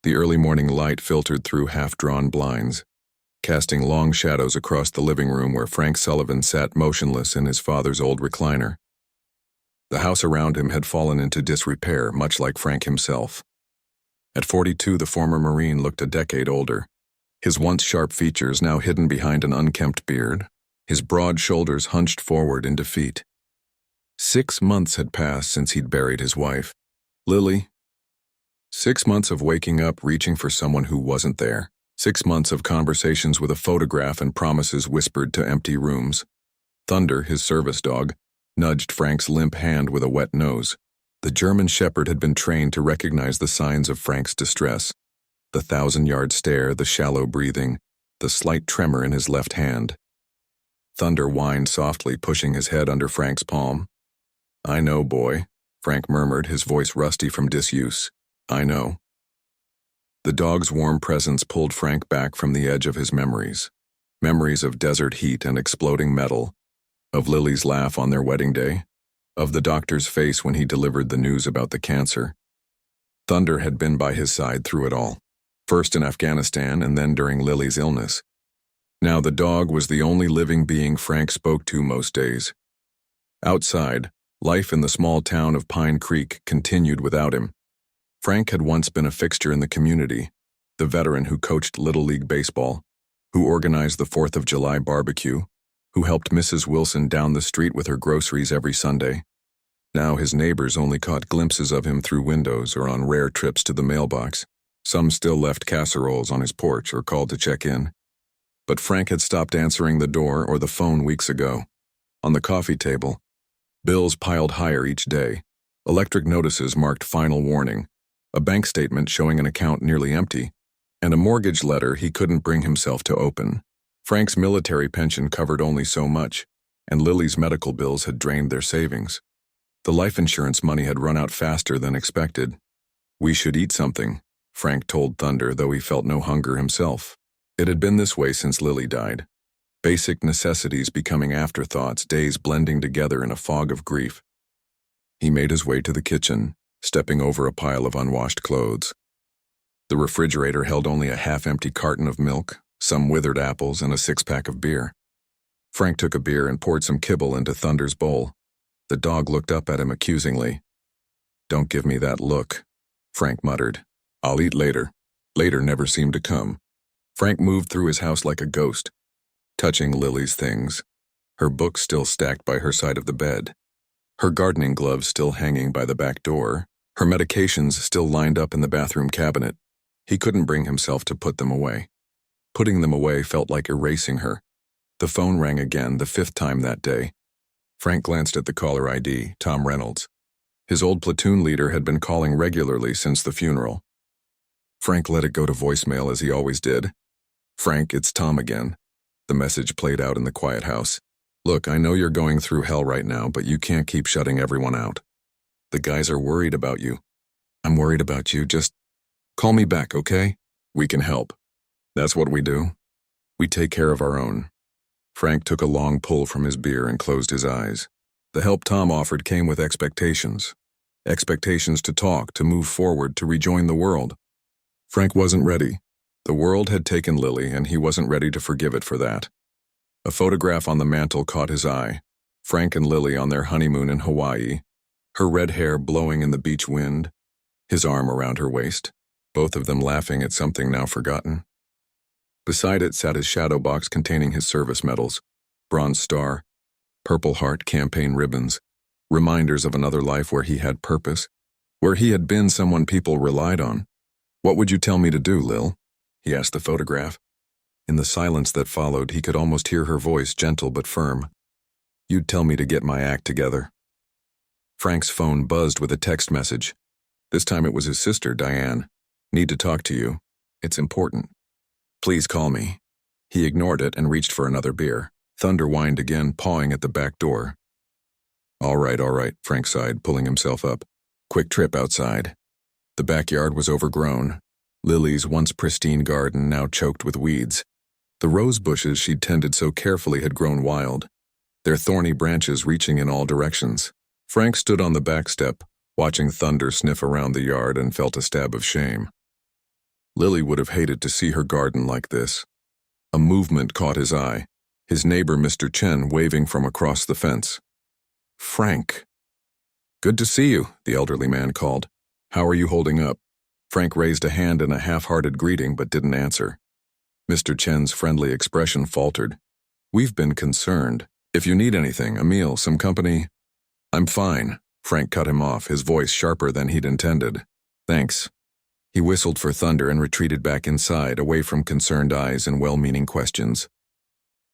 The early morning light filtered through half-drawn blinds, casting long shadows across the living room where Frank Sullivan sat motionless in his father's old recliner. The house around him had fallen into disrepair, much like Frank himself. At 42, the former Marine looked a decade older, his once sharp features now hidden behind an unkempt beard, his broad shoulders hunched forward in defeat. 6 months had passed since he'd buried his wife, Lily. 6 months of waking up reaching for someone who wasn't there. 6 months of conversations with a photograph and promises whispered to empty rooms. Thunder, his service dog, nudged Frank's limp hand with a wet nose. The German shepherd had been trained to recognize the signs of Frank's distress. The 1,000-yard stare, the shallow breathing, the slight tremor in his left hand. Thunder whined softly, pushing his head under Frank's palm. "I know, boy," Frank murmured, his voice rusty from disuse. "I know." The dog's warm presence pulled Frank back from the edge of his memories. Memories of desert heat and exploding metal, of Lily's laugh on their wedding day, of the doctor's face when he delivered the news about the cancer. Thunder had been by his side through it all, first in Afghanistan and then during Lily's illness. Now the dog was the only living being Frank spoke to most days. Outside, life in the small town of Pine Creek continued without him. Frank had once been a fixture in the community, the veteran who coached Little League baseball, who organized the 4th of July barbecue, who helped Mrs. Wilson down the street with her groceries every Sunday. Now his neighbors only caught glimpses of him through windows or on rare trips to the mailbox. Some still left casseroles on his porch or called to check in. But Frank had stopped answering the door or the phone weeks ago. On the coffee table, bills piled higher each day, electric notices marked final warning, a bank statement showing an account nearly empty, and a mortgage letter he couldn't bring himself to open. Frank's military pension covered only so much, and Lily's medical bills had drained their savings. The life insurance money had run out faster than expected. "We should eat something," Frank told Thunder, though he felt no hunger himself. It had been this way since Lily died. Basic necessities becoming afterthoughts, days blending together in a fog of grief. He made his way to the kitchen, stepping over a pile of unwashed clothes. The refrigerator held only a half-empty carton of milk, some withered apples, and a 6-pack of beer. Frank took a beer and poured some kibble into Thunder's bowl. The dog looked up at him accusingly. "Don't give me that look," Frank muttered. "I'll eat later." Later never seemed to come. Frank moved through his house like a ghost, touching Lily's things, her books still stacked by her side of the bed, her gardening gloves still hanging by the back door, her medications still lined up in the bathroom cabinet. He couldn't bring himself to put them away. Putting them away felt like erasing her. The phone rang again, the 5th time that day. Frank glanced at the caller ID, Tom Reynolds. His old platoon leader had been calling regularly since the funeral. Frank let it go to voicemail as he always did. "Frank, it's Tom again." The message played out in the quiet house. "Look, I know you're going through hell right now, but you can't keep shutting everyone out. The guys are worried about you." "I'm worried about you, just call me back, okay? We can help." "That's what we do. We take care of our own." Frank took a long pull from his beer and closed his eyes. The help Tom offered came with expectations. Expectations to talk, to move forward, to rejoin the world. Frank wasn't ready. The world had taken Lily, and he wasn't ready to forgive it for that. A photograph on the mantel caught his eye. Frank and Lily on their honeymoon in Hawaii, her red hair blowing in the beach wind, his arm around her waist, both of them laughing at something now forgotten. Beside it sat his shadow box containing his service medals, Bronze Star, Purple Heart campaign ribbons, reminders of another life where he had purpose, where he had been someone people relied on. "What would you tell me to do, Lil?" he asked the photograph. In the silence that followed, he could almost hear her voice, gentle but firm. "You'd tell me to get my act together." Frank's phone buzzed with a text message. This time it was his sister, Diane. "Need to talk to you. It's important. Please call me." He ignored it and reached for another beer. Thunder whined again, pawing at the back door. All right, Frank sighed, pulling himself up. "Quick trip outside." The backyard was overgrown. Lily's once pristine garden now choked with weeds. The rose bushes she'd tended so carefully had grown wild, their thorny branches reaching in all directions. Frank stood on the back step, watching Thunder sniff around the yard, and felt a stab of shame. Lily would have hated to see her garden like this. A movement caught his eye, his neighbor Mr. Chen waving from across the fence. "Frank." "Good to see you," the elderly man called. "How are you holding up?" Frank raised a hand in a half-hearted greeting but didn't answer. Mr. Chen's friendly expression faltered. "We've been concerned. If you need anything, a meal, some company—" "I'm fine," Frank cut him off, his voice sharper than he'd intended. "Thanks." He whistled for thunder and retreated back inside, away from concerned eyes and well-meaning questions.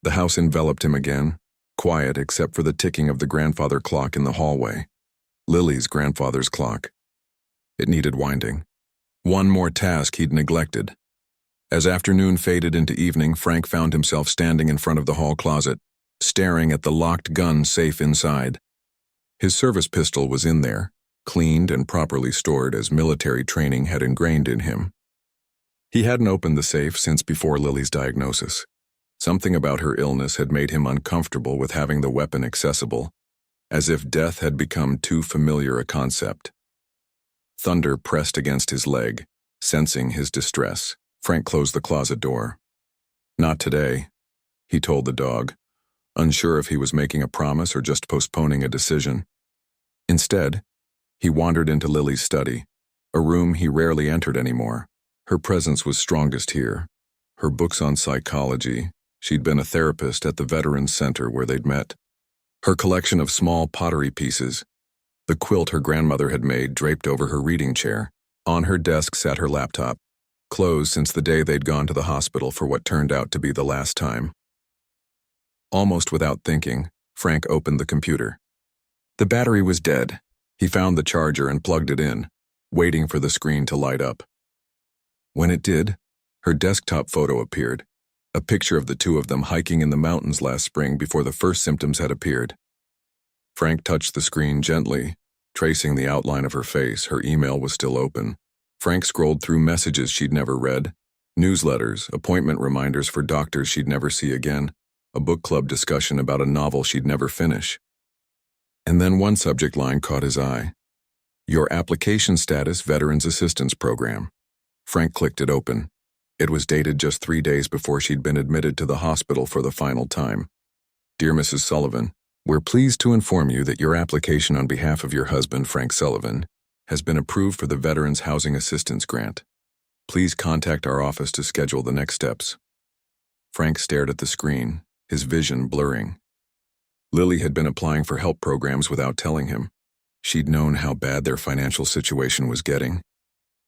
The house enveloped him again, quiet except for the ticking of the grandfather clock in the hallway. Lily's grandfather's clock. It needed winding. One more task he'd neglected. As afternoon faded into evening, Frank found himself standing in front of the hall closet, staring at the locked gun safe inside. His service pistol was in there, cleaned and properly stored as military training had ingrained in him. He hadn't opened the safe since before Lily's diagnosis. Something about her illness had made him uncomfortable with having the weapon accessible, as if death had become too familiar a concept. Thunder pressed against his leg, sensing his distress. Frank closed the closet door. "Not today," he told the dog, unsure if he was making a promise or just postponing a decision. Instead, he wandered into Lily's study, a room he rarely entered anymore. Her presence was strongest here. Her books on psychology, she'd been a therapist at the Veterans Center where they'd met. Her collection of small pottery pieces, the quilt her grandmother had made draped over her reading chair. On her desk sat her laptop, closed since the day they'd gone to the hospital for what turned out to be the last time. Almost without thinking, Frank opened the computer. The battery was dead. He found the charger and plugged it in, waiting for the screen to light up. When it did, her desktop photo appeared, a picture of the two of them hiking in the mountains last spring before the first symptoms had appeared. Frank touched the screen gently, tracing the outline of her face. Her email was still open. Frank scrolled through messages she'd never read, newsletters, appointment reminders for doctors she'd never see again, a book club discussion about a novel she'd never finish. And then one subject line caught his eye. "Your application status, Veterans Assistance Program." Frank clicked it open. It was dated just 3 days before she'd been admitted to the hospital for the final time. "Dear Mrs. Sullivan, we're pleased to inform you that your application on behalf of your husband, Frank Sullivan, has been approved for the Veterans Housing Assistance Grant. Please contact our office to schedule the next steps." Frank stared at the screen, his vision blurring. Lily had been applying for help programs without telling him. She'd known how bad their financial situation was getting.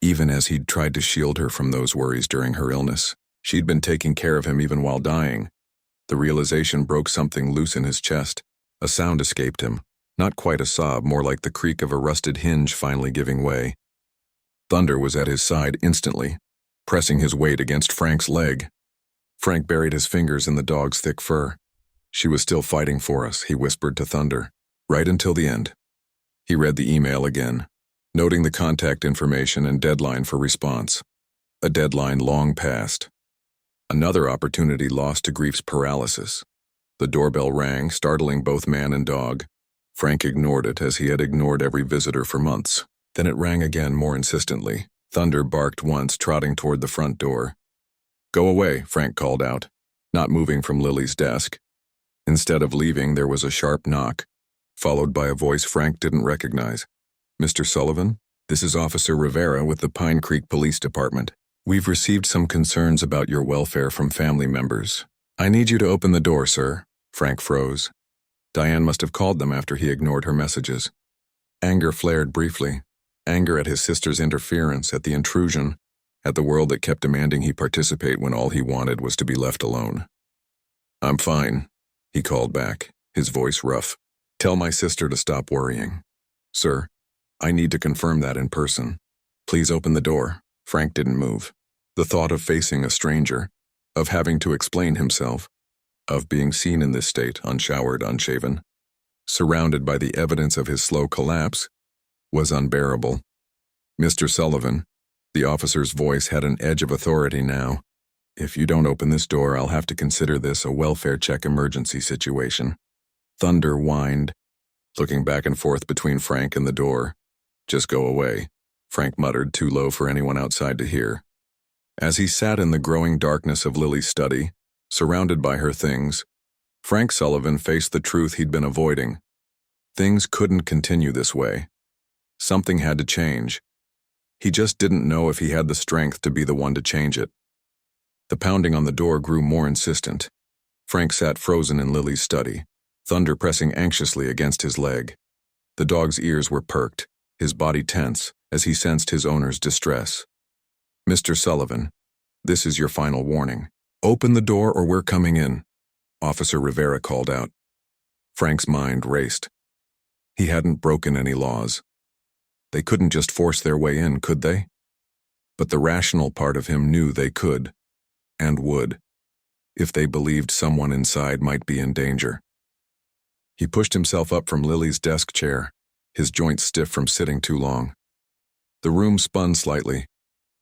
Even as he'd tried to shield her from those worries during her illness, she'd been taking care of him even while dying. The realization broke something loose in his chest. A sound escaped him, not quite a sob, more like the creak of a rusted hinge finally giving way. Thunder was at his side instantly, pressing his weight against Frank's leg. Frank buried his fingers in the dog's thick fur. "She was still fighting for us," he whispered to Thunder, "right until the end." He read the email again, noting the contact information and deadline for response. A deadline long past. Another opportunity lost to grief's paralysis. The doorbell rang, startling both man and dog. Frank ignored it as he had ignored every visitor for months. Then it rang again more insistently. Thunder barked once, trotting toward the front door. "Go away," Frank called out, not moving from Lily's desk. Instead of leaving, there was a sharp knock, followed by a voice Frank didn't recognize. "Mr. Sullivan, this is Officer Rivera with the Pine Creek Police Department. We've received some concerns about your welfare from family members. I need you to open the door, sir." Frank froze. Diane must have called them after he ignored her messages. Anger flared briefly. Anger at his sister's interference, at the intrusion, at the world that kept demanding he participate when all he wanted was to be left alone. "I'm fine," he called back, his voice rough. "Tell my sister to stop worrying." "Sir, I need to confirm that in person. Please open the door." Frank didn't move. The thought of facing a stranger, of having to explain himself, of being seen in this state, unshowered, unshaven, surrounded by the evidence of his slow collapse, was unbearable. "Mr. Sullivan," the officer's voice had an edge of authority now. "If you don't open this door, I'll have to consider this a welfare check emergency situation." Thunder whined, looking back and forth between Frank and the door. "Just go away," Frank muttered, too low for anyone outside to hear. As he sat in the growing darkness of Lily's study, surrounded by her things, Frank Sullivan faced the truth he'd been avoiding. Things couldn't continue this way. Something had to change. He just didn't know if he had the strength to be the one to change it. The pounding on the door grew more insistent. Frank sat frozen in Lily's study, thunder pressing anxiously against his leg. The dog's ears were perked, his body tense, as he sensed his owner's distress. "Mr. Sullivan, this is your final warning. Open the door or we're coming in," Officer Rivera called out. Frank's mind raced. He hadn't broken any laws. They couldn't just force their way in, could they? But the rational part of him knew they could, and would, if they believed someone inside might be in danger. He pushed himself up from Lily's desk chair, his joints stiff from sitting too long. The room spun slightly,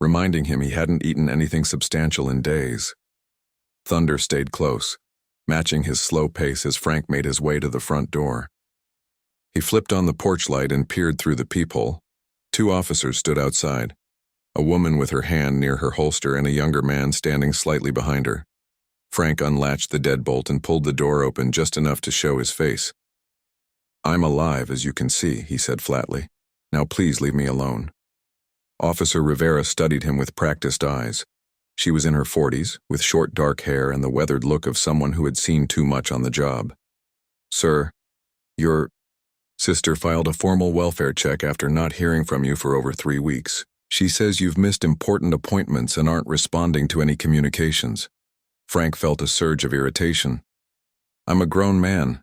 reminding him he hadn't eaten anything substantial in days. Thunder stayed close, matching his slow pace as Frank made his way to the front door. He flipped on the porch light and peered through the peephole. 2 officers stood outside, a woman with her hand near her holster and a younger man standing slightly behind her. Frank unlatched the deadbolt and pulled the door open just enough to show his face. "I'm alive, as you can see," he said flatly. "Now please leave me alone." Officer Rivera studied him with practiced eyes. She was in her 40s, with short dark hair and the weathered look of someone who had seen too much on the job. "Sir, your sister filed a formal welfare check after not hearing from you for over 3 weeks. She says you've missed important appointments and aren't responding to any communications." Frank felt a surge of irritation. "I'm a grown man.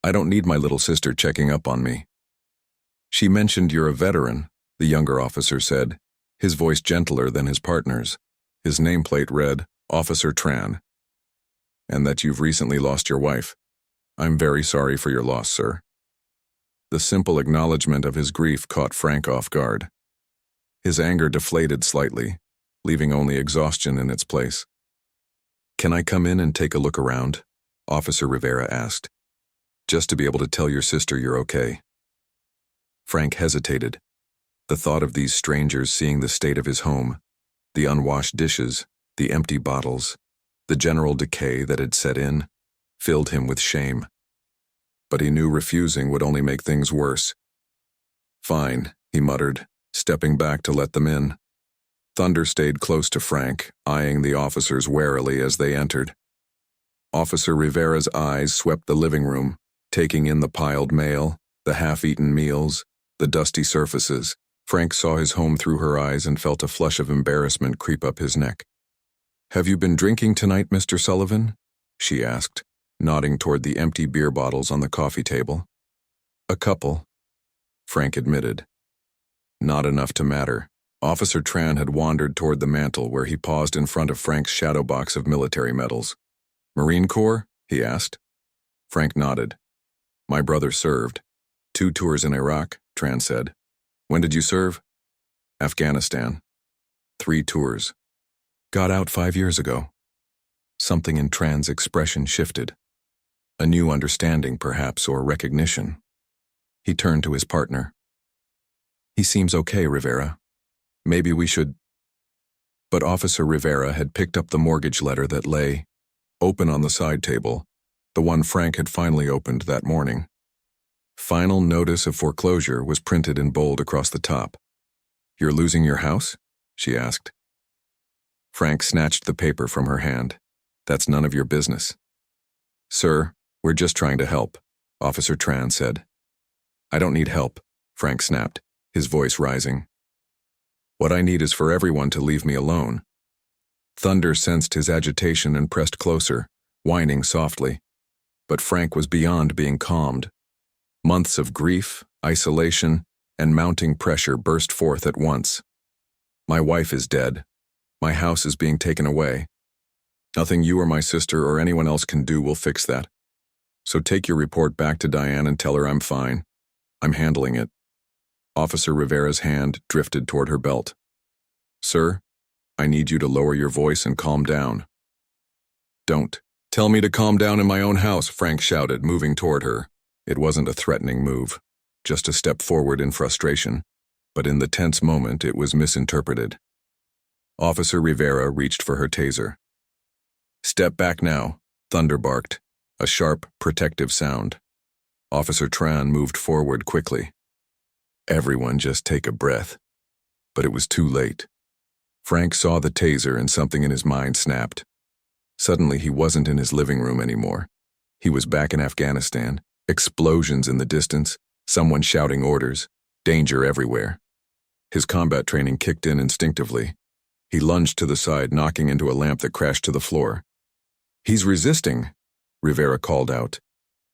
I don't need my little sister checking up on me." "She mentioned you're a veteran," the younger officer said, his voice gentler than his partner's. His nameplate read, "Officer Tran," "and that you've recently lost your wife. I'm very sorry for your loss, sir." The simple acknowledgement of his grief caught Frank off guard. His anger deflated slightly, leaving only exhaustion in its place. "Can I come in and take a look around?" Officer Rivera asked. "Just to be able to tell your sister you're okay." Frank hesitated. The thought of these strangers seeing the state of his home, the unwashed dishes, the empty bottles, the general decay that had set in, filled him with shame. But he knew refusing would only make things worse. "Fine," he muttered, stepping back to let them in. Thunder stayed close to Frank, eyeing the officers warily as they entered. Officer Rivera's eyes swept the living room, taking in the piled mail, the half-eaten meals, the dusty surfaces. Frank saw his home through her eyes and felt a flush of embarrassment creep up his neck. "Have you been drinking tonight, Mr. Sullivan?" she asked, nodding toward the empty beer bottles on the coffee table. "A couple," Frank admitted. Not enough to matter. Officer Tran had wandered toward the mantel where he paused in front of Frank's shadow box of military medals. "Marine Corps?" he asked. Frank nodded. "My brother served. 2 tours in Iraq," Tran said. "When did you serve?" "Afghanistan. 3 tours. Got out 5 years ago." Something in Tran's expression shifted. A new understanding, perhaps, or recognition. He turned to his partner. "He seems okay, Rivera. Maybe we should—" But Officer Rivera had picked up the mortgage letter that lay, open on the side table, the one Frank had finally opened that morning. Final notice of foreclosure was printed in bold across the top. "You're losing your house?" she asked. Frank snatched the paper from her hand. "That's none of your business." "Sir, we're just trying to help," Officer Tran said. "I don't need help," Frank snapped, his voice rising. "What I need is for everyone to leave me alone." Thunder sensed his agitation and pressed closer, whining softly. But Frank was beyond being calmed. Months of grief, isolation, and mounting pressure burst forth at once. "My wife is dead. My house is being taken away. Nothing you or my sister or anyone else can do will fix that. So take your report back to Diane and tell her I'm fine. I'm handling it." Officer Rivera's hand drifted toward her belt. "Sir, I need you to lower your voice and calm down." "Don't. Tell me to calm down in my own house," Frank shouted, moving toward her. It wasn't a threatening move, just a step forward in frustration, but in the tense moment it was misinterpreted. Officer Rivera reached for her taser. "Step back now," Thunder barked, a sharp, protective sound. Officer Tran moved forward quickly. Everyone just take a breath. But it was too late. Frank saw the taser and something in his mind snapped. Suddenly he wasn't in his living room anymore. He was back in Afghanistan, explosions in the distance, someone shouting orders, danger everywhere. His combat training kicked in instinctively. He lunged to the side, knocking into a lamp that crashed to the floor. "He's resisting," Rivera called out.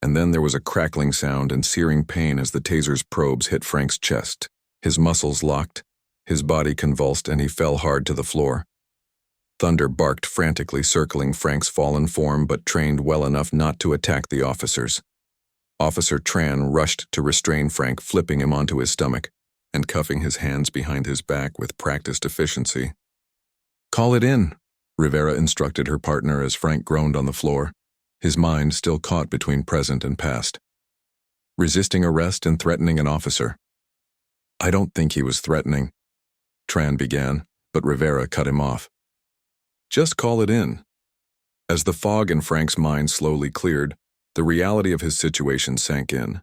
And then there was a crackling sound and searing pain as the taser's probes hit Frank's chest. His muscles locked, his body convulsed, and he fell hard to the floor. Thunder barked frantically, circling Frank's fallen form, but trained well enough not to attack the officers. Officer Tran rushed to restrain Frank, flipping him onto his stomach and cuffing his hands behind his back with practiced efficiency. "Call it in," Rivera instructed her partner as Frank groaned on the floor, his mind still caught between present and past. Resisting arrest and threatening an officer. "I don't think he was threatening," Tran began, but Rivera cut him off. "Just call it in." As the fog in Frank's mind slowly cleared, the reality of his situation sank in.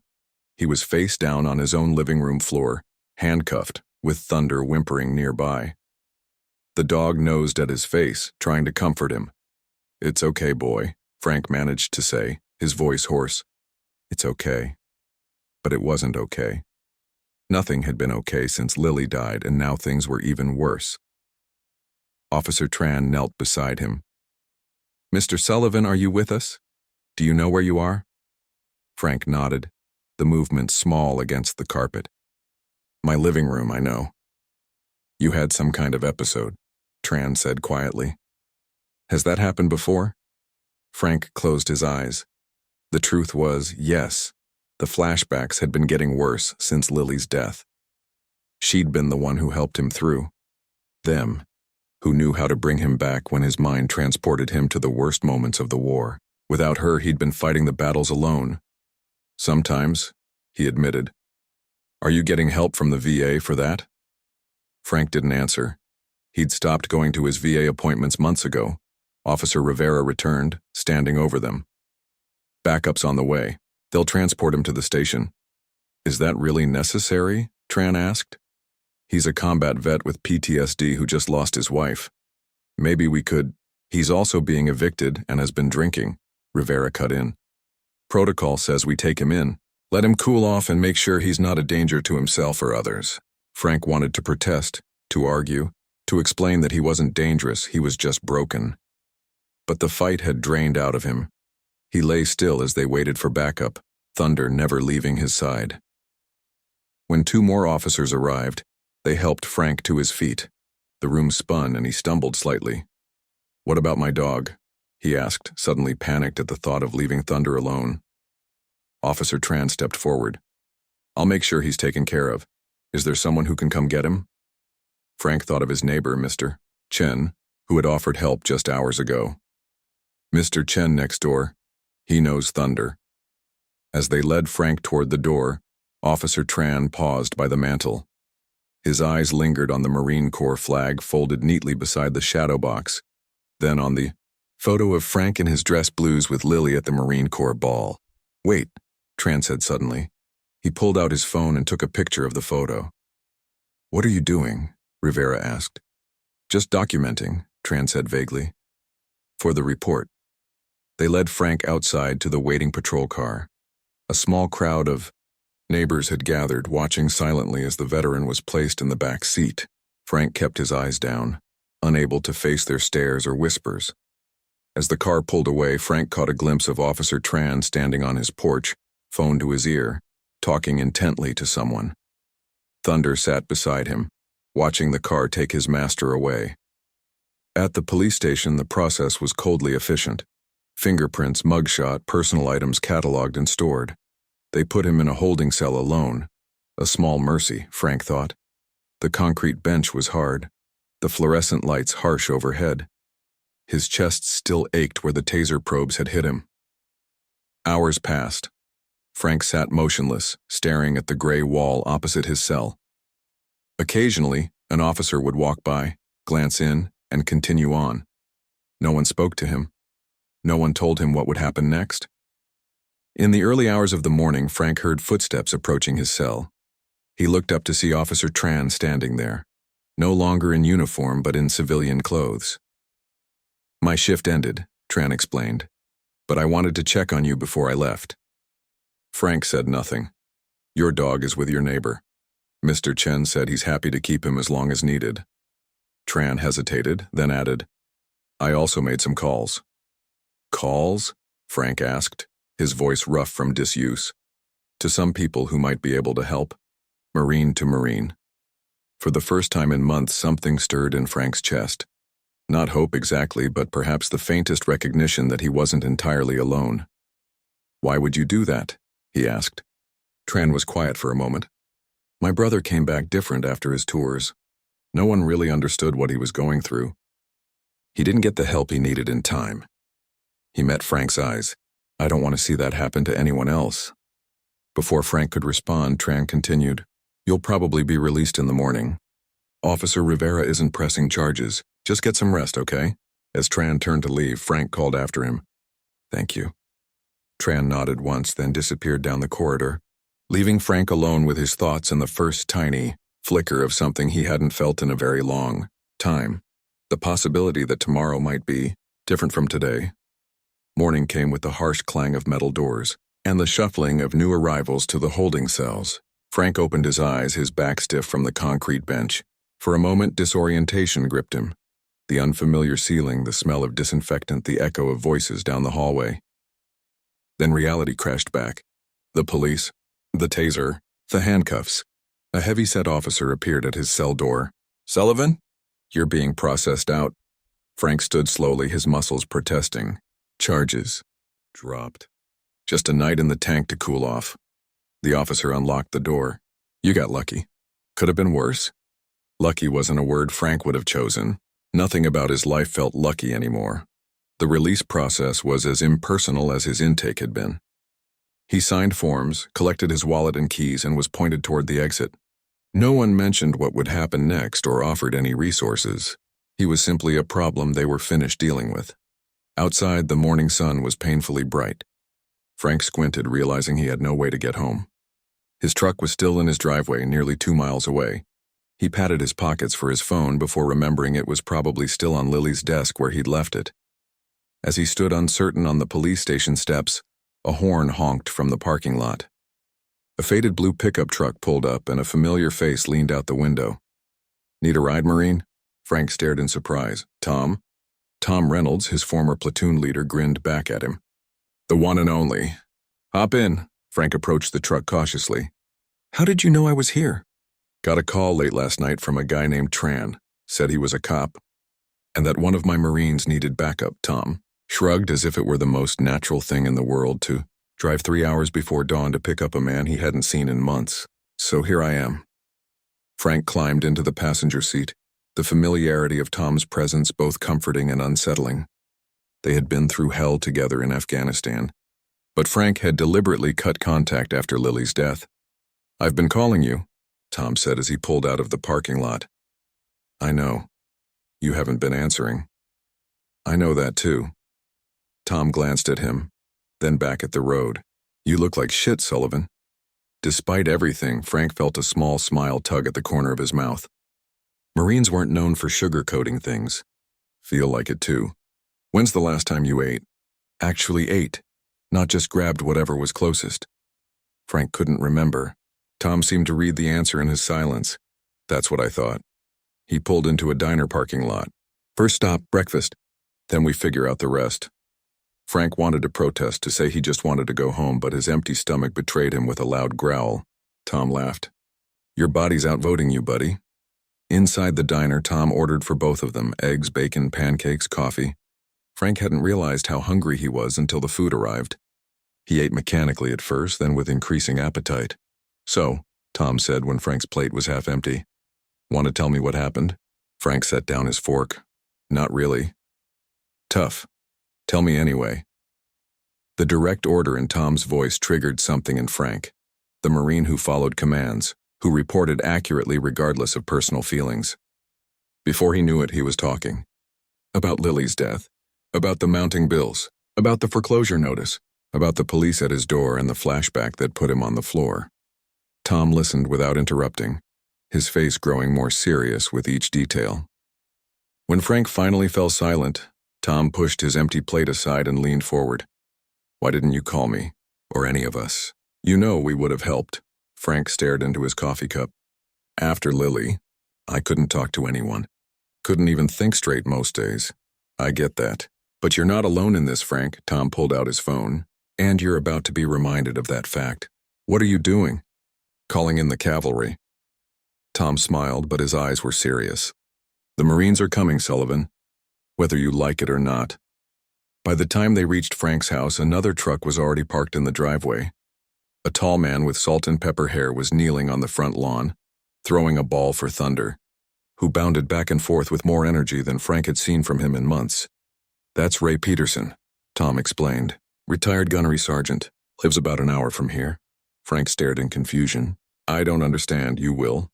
He was face down on his own living room floor, handcuffed, with Thunder whimpering nearby. The dog nosed at his face, trying to comfort him. "It's okay, boy," Frank managed to say, his voice hoarse. "It's okay." But it wasn't okay. Nothing had been okay since Lily died, and now things were even worse. Officer Tran knelt beside him. "Mr. Sullivan, are you with us? Do you know where you are?" Frank nodded, the movement small against the carpet. "My living room, I know." "You had some kind of episode," Tran said quietly. "Has that happened before?" Frank closed his eyes. The truth was, yes, the flashbacks had been getting worse since Lily's death. She'd been the one who helped him through. Them, who knew how to bring him back when his mind transported him to the worst moments of the war. Without her, he'd been fighting the battles alone. "Sometimes," he admitted. "Are you getting help from the VA for that?" Frank didn't answer. He'd stopped going to his VA appointments months ago. Officer Rivera returned, standing over them. "Backup's on the way. They'll transport him to the station." "Is that really necessary?" Tran asked. "He's a combat vet with PTSD who just lost his wife. Maybe we could—" "He's also being evicted and has been drinking," Rivera cut in. "Protocol says we take him in, let him cool off and make sure he's not a danger to himself or others." Frank wanted to protest, to argue, to explain that he wasn't dangerous, he was just broken. But the fight had drained out of him. He lay still as they waited for backup, Thunder never leaving his side. When two more officers arrived, they helped Frank to his feet. The room spun and he stumbled slightly. "What about my dog?" he asked, suddenly panicked at the thought of leaving Thunder alone. Officer Tran stepped forward. "I'll make sure he's taken care of. Is there someone who can come get him?" Frank thought of his neighbor, Mr. Chen, who had offered help just hours ago. "Mr. Chen next door. He knows Thunder." As they led Frank toward the door, Officer Tran paused by the mantel. His eyes lingered on the Marine Corps flag folded neatly beside the shadow box, then on the photo of Frank in his dress blues with Lily at the Marine Corps ball. "Wait," Tran said suddenly. He pulled out his phone and took a picture of the photo. "What are you doing?" Rivera asked. "Just documenting," Tran said vaguely. "For the report." They led Frank outside to the waiting patrol car. A small crowd of neighbors had gathered, watching silently as the veteran was placed in the back seat. Frank kept his eyes down, unable to face their stares or whispers. As the car pulled away, Frank caught a glimpse of Officer Tran standing on his porch, phone to his ear, talking intently to someone. Thunder sat beside him, watching the car take his master away. At the police station, the process was coldly efficient. Fingerprints, mugshot, personal items cataloged and stored. They put him in a holding cell alone. A small mercy, Frank thought. The concrete bench was hard, the fluorescent lights harsh overhead. His chest still ached where the taser probes had hit him. Hours passed. Frank sat motionless, staring at the gray wall opposite his cell. Occasionally, an officer would walk by, glance in, and continue on. No one spoke to him. No one told him what would happen next. In the early hours of the morning, Frank heard footsteps approaching his cell. He looked up to see Officer Tran standing there, no longer in uniform but in civilian clothes. "My shift ended," Tran explained, "but I wanted to check on you before I left." Frank said nothing. "Your dog is with your neighbor. Mr. Chen said he's happy to keep him as long as needed." Tran hesitated, then added, "I also made some calls." "Calls?" Frank asked, his voice rough from disuse. "To some people who might be able to help. Marine to Marine." For the first time in months, something stirred in Frank's chest. Not hope exactly, but perhaps the faintest recognition that he wasn't entirely alone. "Why would you do that?" he asked. Tran was quiet for a moment. "My brother came back different after his tours. No one really understood what he was going through. He didn't get the help he needed in time." He met Frank's eyes. "I don't want to see that happen to anyone else." Before Frank could respond, Tran continued, "You'll probably be released in the morning. Officer Rivera isn't pressing charges. Just get some rest, okay?" As Tran turned to leave, Frank called after him, "Thank you." Tran nodded once, then disappeared down the corridor, leaving Frank alone with his thoughts and the first tiny flicker of something he hadn't felt in a very long time. The possibility that tomorrow might be different from today. Morning came with the harsh clang of metal doors and the shuffling of new arrivals to the holding cells. Frank opened his eyes, his back stiff from the concrete bench. For a moment, disorientation gripped him. The unfamiliar ceiling, the smell of disinfectant, the echo of voices down the hallway. Then reality crashed back. The police, the taser, the handcuffs. A heavy-set officer appeared at his cell door. "Sullivan? You're being processed out." Frank stood slowly, his muscles protesting. Charges. Dropped. Just a night in the tank to cool off. The officer unlocked the door. "You got lucky. Could have been worse." Lucky wasn't a word Frank would have chosen. Nothing about his life felt lucky anymore. The release process was as impersonal as his intake had been. He signed forms, collected his wallet and keys, and was pointed toward the exit. No one mentioned what would happen next or offered any resources. He was simply a problem they were finished dealing with. Outside, the morning sun was painfully bright. Frank squinted, realizing he had no way to get home. His truck was still in his driveway, nearly 2 miles away. He patted his pockets for his phone before remembering it was probably still on Lily's desk where he'd left it. As he stood uncertain on the police station steps, a horn honked from the parking lot. A faded blue pickup truck pulled up and a familiar face leaned out the window. "Need a ride, Marine?" Frank stared in surprise. "Tom?" Tom Reynolds, his former platoon leader, grinned back at him. "The one and only." "Hop in." Frank approached the truck cautiously. "How did you know I was here?" "Got a call late last night from a guy named Tran. Said he was a cop. And that one of my Marines needed backup." Tom shrugged as if it were the most natural thing in the world to drive 3 hours before dawn to pick up a man he hadn't seen in months. "So here I am." Frank climbed into the passenger seat, the familiarity of Tom's presence both comforting and unsettling. They had been through hell together in Afghanistan, but Frank had deliberately cut contact after Lily's death. "I've been calling you," Tom said as he pulled out of the parking lot. "I know. You haven't been answering." "I know that too." Tom glanced at him, then back at the road. "You look like shit, Sullivan." Despite everything, Frank felt a small smile tug at the corner of his mouth. Marines weren't known for sugarcoating things. Feel like it too. "When's the last time you ate?" "Actually ate, not just grabbed whatever was closest." Frank couldn't remember. Tom seemed to read the answer in his silence. "That's what I thought." He pulled into a diner parking lot. "First stop, breakfast. Then we figure out the rest." Frank wanted to protest, to say he just wanted to go home, but his empty stomach betrayed him with a loud growl. Tom laughed. "Your body's outvoting you, buddy." Inside the diner, Tom ordered for both of them, eggs, bacon, pancakes, coffee. Frank hadn't realized how hungry he was until the food arrived. He ate mechanically at first, then with increasing appetite. "So," Tom said when Frank's plate was half empty. "Want to tell me what happened?" Frank set down his fork. "Not really." "Tough. Tell me anyway." The direct order in Tom's voice triggered something in Frank. The Marine who followed commands, who reported accurately regardless of personal feelings. Before he knew it, he was talking. About Lily's death. About the mounting bills. About the foreclosure notice. About the police at his door and the flashback that put him on the floor. Tom listened without interrupting, his face growing more serious with each detail. When Frank finally fell silent, Tom pushed his empty plate aside and leaned forward. "Why didn't you call me? Or any of us? You know we would have helped." Frank stared into his coffee cup. "After Lily, I couldn't talk to anyone. Couldn't even think straight most days. I get that. But you're not alone in this, Frank." Tom pulled out his phone. "And you're about to be reminded of that fact. What are you doing?" "Calling in the cavalry." Tom smiled, but his eyes were serious. "The Marines are coming, Sullivan, whether you like it or not." By the time they reached Frank's house, another truck was already parked in the driveway. A tall man with salt and pepper hair was kneeling on the front lawn, throwing a ball for Thunder, who bounded back and forth with more energy than Frank had seen from him in months. "That's Ray Peterson," Tom explained. "Retired gunnery sergeant. Lives about an hour from here." Frank stared in confusion. "I don't understand. You will."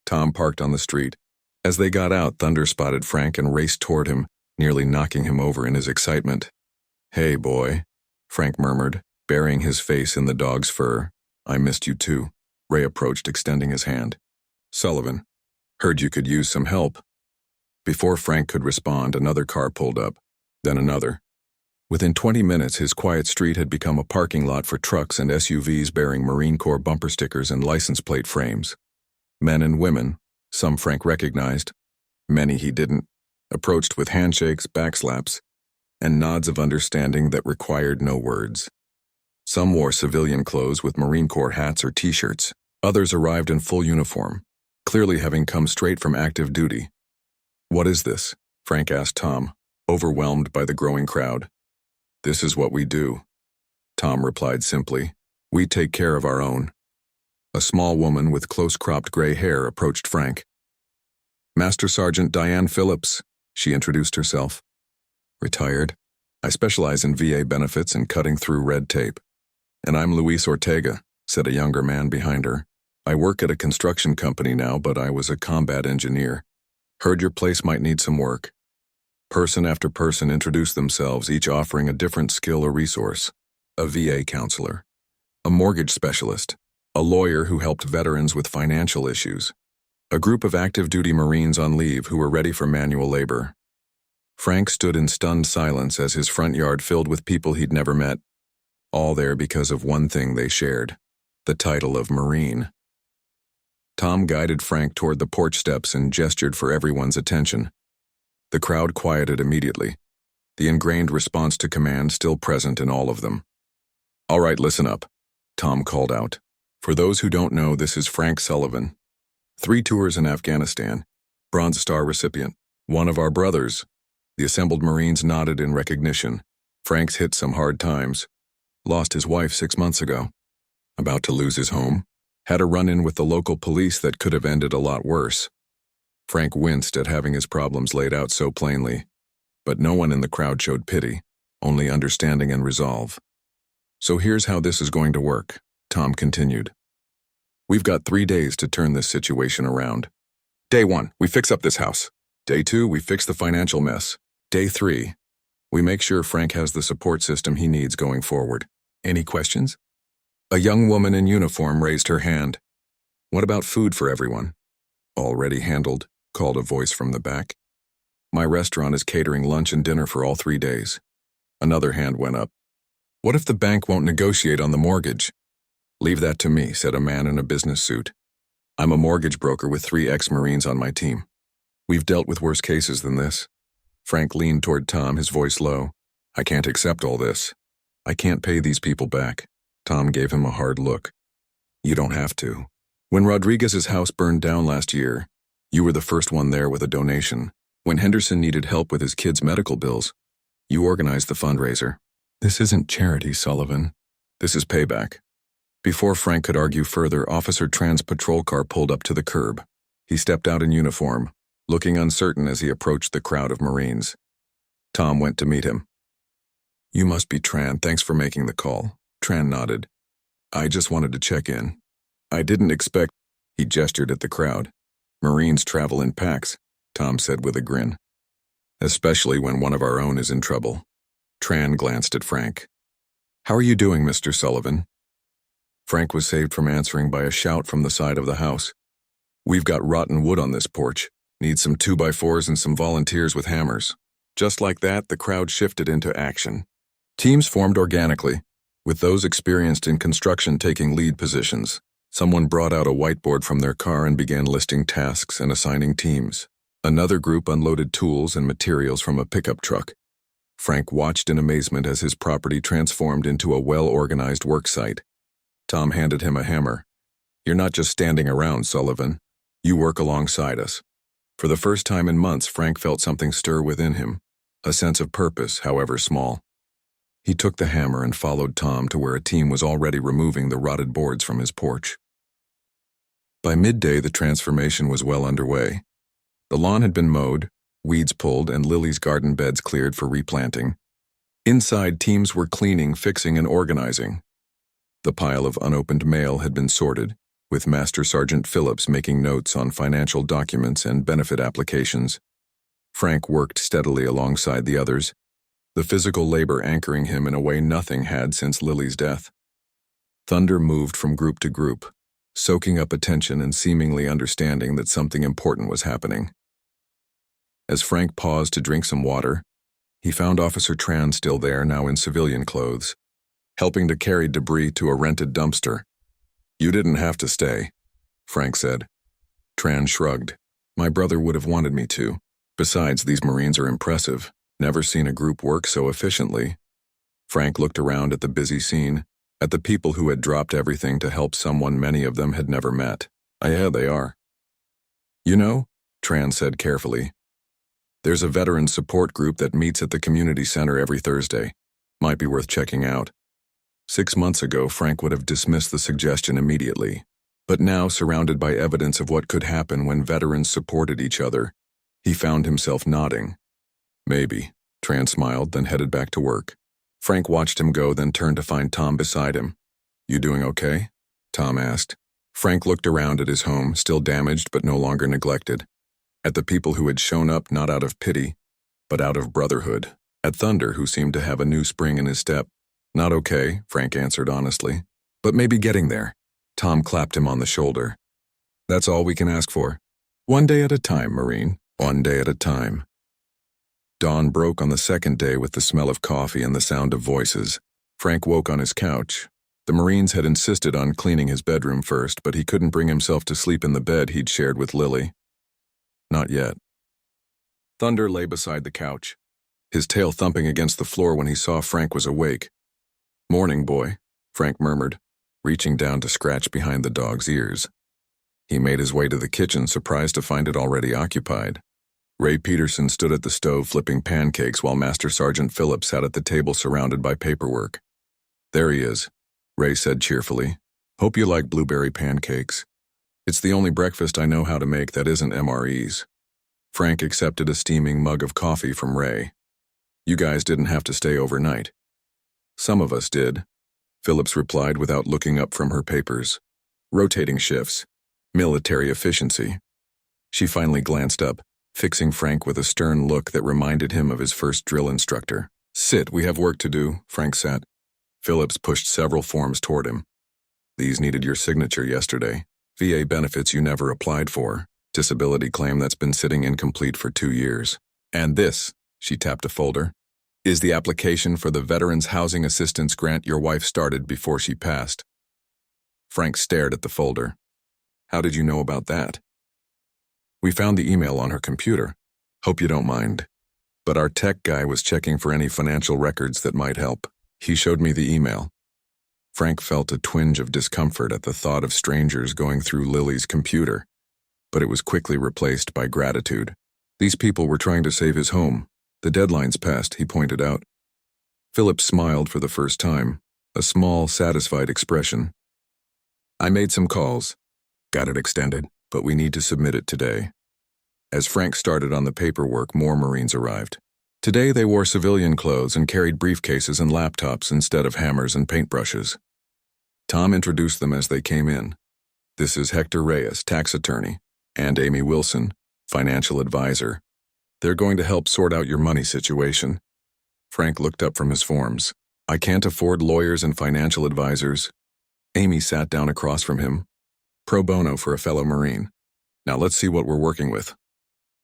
Tom parked on the street. As they got out, Thunder spotted Frank and raced toward him, nearly knocking him over in his excitement. "Hey, boy," Frank murmured, burying his face in the dog's fur. "I missed you too." Ray approached, extending his hand. "Sullivan, heard you could use some help." Before Frank could respond, another car pulled up, then another. Within 20 minutes, his quiet street had become a parking lot for trucks and SUVs bearing Marine Corps bumper stickers and license plate frames. Men and women, some Frank recognized, many he didn't, approached with handshakes, backslaps, and nods of understanding that required no words. Some wore civilian clothes with Marine Corps hats or t-shirts. Others arrived in full uniform, clearly having come straight from active duty. "What is this?" Frank asked Tom, overwhelmed by the growing crowd. "This is what we do," Tom replied simply. "We take care of our own." A small woman with close-cropped gray hair approached Frank. "Master Sergeant Diane Phillips," she introduced herself. "Retired. I specialize in VA benefits and cutting through red tape." "And I'm Luis Ortega," said a younger man behind her. "I work at a construction company now, but I was a combat engineer. Heard your place might need some work." Person after person introduced themselves, each offering a different skill or resource. A VA counselor, a mortgage specialist, a lawyer who helped veterans with financial issues, a group of active duty Marines on leave who were ready for manual labor. Frank stood in stunned silence as his front yard filled with people he'd never met, all there because of one thing they shared, the title of Marine. Tom guided Frank toward the porch steps and gestured for everyone's attention. The crowd quieted immediately, the ingrained response to command still present in all of them. "All right, listen up," Tom called out. "For those who don't know, this is Frank Sullivan. 3 tours in Afghanistan, Bronze Star recipient. One of our brothers." The assembled Marines nodded in recognition. Frank's hit some hard times. Lost his wife 6 months ago. About to lose his home. Had a run-in with the local police that could have ended a lot worse. Frank winced at having his problems laid out so plainly, but no one in the crowd showed pity, only understanding and resolve. "So here's how this is going to work," Tom continued. "We've got 3 days to turn this situation around. Day 1, we fix up this house. Day 2, we fix the financial mess. Day 3, we make sure Frank has the support system he needs going forward. Any questions?" A young woman in uniform raised her hand. "What about food for everyone?" "Already handled," called a voice from the back. "My restaurant is catering lunch and dinner for all 3 days." Another hand went up. "What if the bank won't negotiate on the mortgage?" "Leave that to me," said a man in a business suit. "I'm a mortgage broker with 3 ex-Marines on my team. We've dealt with worse cases than this." Frank leaned toward Tom, his voice low. "I can't accept all this. I can't pay these people back." Tom gave him a hard look. "You don't have to. When Rodriguez's house burned down last year, you were the first one there with a donation. When Henderson needed help with his kids' medical bills, you organized the fundraiser. This isn't charity, Sullivan. This is payback." Before Frank could argue further, Officer Tran's patrol car pulled up to the curb. He stepped out in uniform, looking uncertain as he approached the crowd of Marines. Tom went to meet him. "You must be Tran. Thanks for making the call." Tran nodded. "I just wanted to check in. I didn't expect—" He gestured at the crowd. "Marines travel in packs. Tom said with a grin. Especially when one of our own is in trouble. Tran glanced at Frank. How are you doing, Mr. Sullivan? Frank was saved from answering by a shout from the side of the house. We've got rotten wood on this porch. Need some 2x4s and some volunteers with hammers. Just like that, the crowd shifted into action. Teams formed organically, with those experienced in construction taking lead positions. Someone brought out a whiteboard from their car and began listing tasks and assigning teams. Another group unloaded tools and materials from a pickup truck. Frank watched in amazement as his property transformed into a well-organized work site. Tom handed him a hammer. You're not just standing around, Sullivan. You work alongside us. For the first time in months, Frank felt something stir within him, a sense of purpose, however small. He took the hammer and followed Tom to where a team was already removing the rotted boards from his porch. By midday, the transformation was well underway. The lawn had been mowed, weeds pulled, and Lily's garden beds cleared for replanting. Inside, teams were cleaning, fixing, and organizing. The pile of unopened mail had been sorted, with Master Sergeant Phillips making notes on financial documents and benefit applications. Frank worked steadily alongside the others, the physical labor anchoring him in a way nothing had since Lily's death. Thunder moved from group to group, soaking up attention and seemingly understanding that something important was happening. As Frank paused to drink some water, he found Officer Tran still there, now in civilian clothes, helping to carry debris to a rented dumpster. You didn't have to stay, Frank said. Tran shrugged. My brother would have wanted me to. Besides, these Marines are impressive. Never seen a group work so efficiently. Frank looked around at the busy scene, at the people who had dropped everything to help someone many of them had never met. Yeah, they are. You know, Tran said carefully, there's a veteran support group that meets at the community center every Thursday. Might be worth checking out. 6 months ago, Frank would have dismissed the suggestion immediately. But now, surrounded by evidence of what could happen when veterans supported each other, he found himself nodding. Maybe, Tran smiled, then headed back to work. Frank watched him go, then turned to find Tom beside him. You doing okay? Tom asked. Frank looked around at his home, still damaged but no longer neglected. At the people who had shown up not out of pity, but out of brotherhood. At Thunder, who seemed to have a new spring in his step. Not okay, Frank answered honestly. But maybe getting there. Tom clapped him on the shoulder. That's all we can ask for. One day at a time, Marine. One day at a time. Dawn broke on the second day with the smell of coffee and the sound of voices. Frank woke on his couch. The Marines had insisted on cleaning his bedroom first, but he couldn't bring himself to sleep in the bed he'd shared with Lily. Not yet. Thunder lay beside the couch, his tail thumping against the floor when he saw Frank was awake. Morning, boy, Frank murmured, reaching down to scratch behind the dog's ears. He made his way to the kitchen, surprised to find it already occupied. Ray Peterson stood at the stove flipping pancakes while Master Sergeant Phillips sat at the table surrounded by paperwork. There he is, Ray said cheerfully. Hope you like blueberry pancakes. It's the only breakfast I know how to make that isn't MREs. Frank accepted a steaming mug of coffee from Ray. You guys didn't have to stay overnight. Some of us did, Phillips replied without looking up from her papers. Rotating shifts. Military efficiency. She finally glanced up, fixing Frank with a stern look that reminded him of his first drill instructor. Sit, we have work to do, Frank sat. Phillips pushed several forms toward him. These needed your signature yesterday. VA benefits you never applied for. Disability claim that's been sitting incomplete for 2 years. And this, she tapped a folder, is the application for the Veterans Housing Assistance Grant your wife started before she passed. Frank stared at the folder. How did you know about that? We found the email on her computer. Hope you don't mind. But our tech guy was checking for any financial records that might help. He showed me the email. Frank felt a twinge of discomfort at the thought of strangers going through Lily's computer, but it was quickly replaced by gratitude. These people were trying to save his home. The deadline's passed, he pointed out. Philip smiled for the first time, a small, satisfied expression. I made some calls. Got it extended, but we need to submit it today. As Frank started on the paperwork, more Marines arrived. Today they wore civilian clothes and carried briefcases and laptops instead of hammers and paintbrushes. Tom introduced them as they came in. This is Hector Reyes, tax attorney, and Amy Wilson, financial advisor. They're going to help sort out your money situation. Frank looked up from his forms. I can't afford lawyers and financial advisors. Amy sat down across from him. Pro bono for a fellow Marine. Now let's see what we're working with.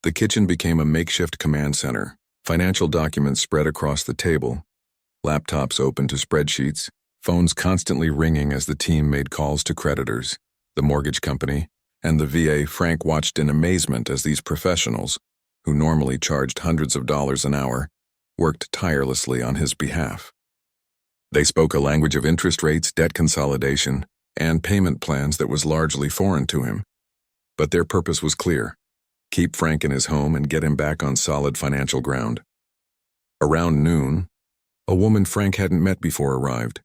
The kitchen became a makeshift command center. Financial documents spread across the table. Laptops open to spreadsheets. Phones constantly ringing as the team made calls to creditors, the mortgage company, and the VA. Frank watched in amazement as these professionals, who normally charged hundreds of dollars an hour, worked tirelessly on his behalf. They spoke a language of interest rates, debt consolidation, and payment plans that was largely foreign to him. But their purpose was clear: keep Frank in his home and get him back on solid financial ground. Around noon, a woman Frank hadn't met before arrived.